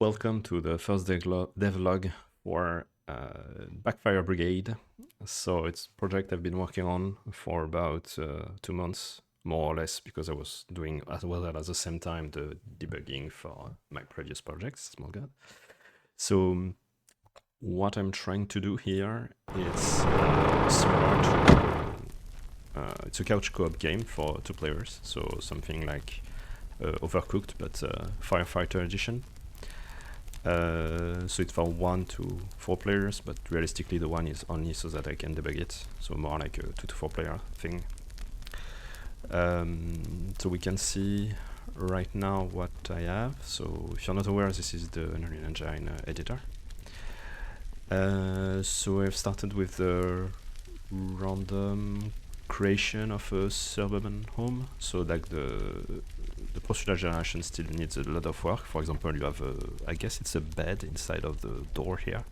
Welcome to the first devlog for Backfire Brigade. So it's a project I've been working on for about 2 months, more or less, because I was doing as well at the same time the debugging for my previous projects, Small God. So what I'm trying to do here is similar to it's a couch co-op game for 2 players, so something like Overcooked, but Firefighter edition. So it's for 1 to 4 players, but realistically the one is only so that I can debug it, so more like a 2 to 4 player thing. So we can see right now what I have. So if you're not aware, this is the Unreal Engine editor. So I've started with the random creation of a suburban home, so like the procedural generation still needs a lot of work. For example, you have I guess it's a bed inside of the door here.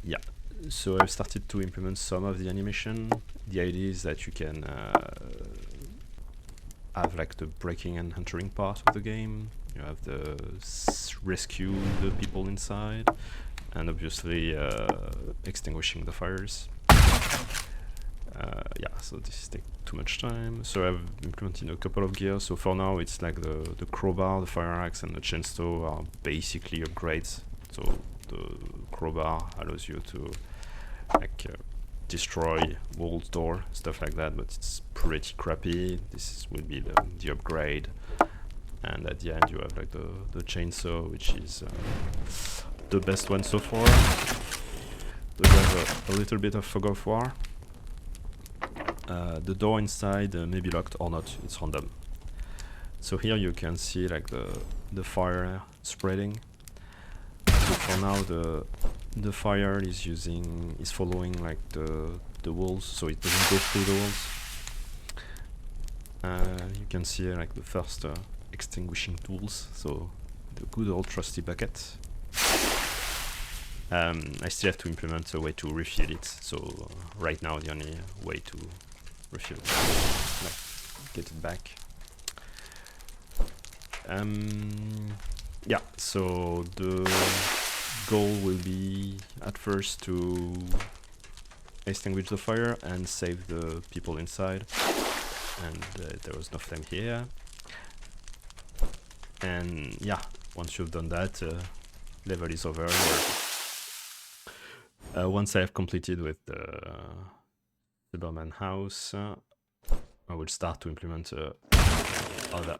Yeah, so I've started to implement some of the animation. The idea is that you can have like the breaking and entering part of the game. You have the rescue the people inside, and obviously extinguishing the fires. Yeah, so this takes too much time. So I've implemented a couple of gears. So for now it's like the crowbar, the fire axe, and the chainsaw are basically upgrades. So the crowbar allows you to like destroy walls, door, stuff like that, but it's pretty crappy. This will be the upgrade. And at the end you have like the chainsaw, which is the best one so far. So you have a little bit of fog of war. The door inside may be locked or not, it's random. So here you can see like the fire spreading. So for now the fire is following like the walls, so it doesn't go through the walls. You can see like the first extinguishing tools, so the good old trusty bucket. I still have to implement a way to refill it, so right now the only way to refill it, like, get it back. Yeah, so the goal will be at first to extinguish the fire and save the people inside, and there was no flame here. And yeah, once you've done that, level is over. Once I have completed with the suburban house, I will start to implement other.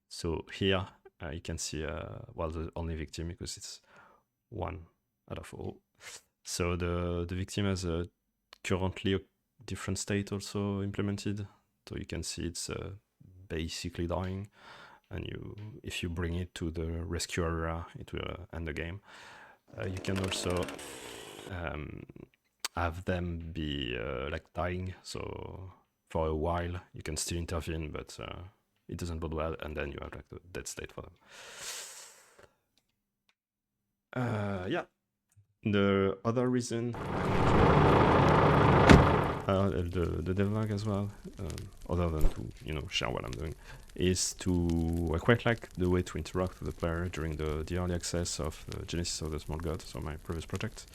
So here you can see well, the only victim, because it's 1 out of all. So the victim has currently a different state also implemented. So you can see it's basically dying, and if you bring it to the rescue area, it will end the game. You can also have them be like dying, so for a while you can still intervene, but it doesn't bode well, and then you have like the dead state for them. Yeah, the other reason the devlog as well, other than to share what I'm doing, is I quite like the way to interact with the player during the early access of the Genesis of the Small God, so my previous project.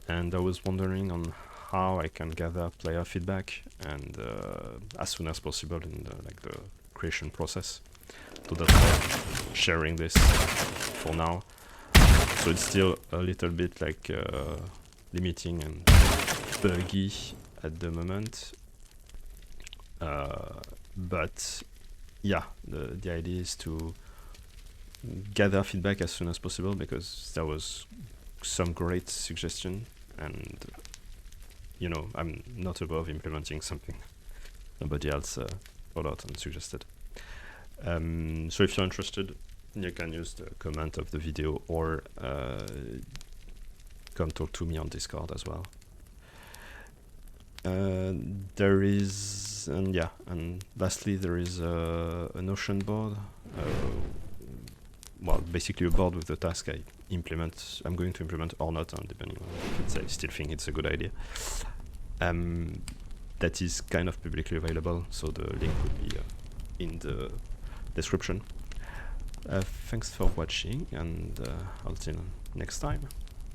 And I was wondering on how I can gather player feedback, and as soon as possible in the creation process. So that's why I'm sharing this for now. So it's still a little bit like limiting and buggy at the moment, but yeah, the idea is to gather feedback as soon as possible, because there was some great suggestion, and I'm not above implementing something somebody else thought out and suggested. So if you're interested, you can use the comment of the video, or come talk to me on Discord as well. There is, and lastly, there is a Notion board. Well, basically a board with the task I'm going to implement or not, depending on if I still think it's a good idea. That is kind of publicly available, so the link will be in the description. Thanks for watching, and until next time.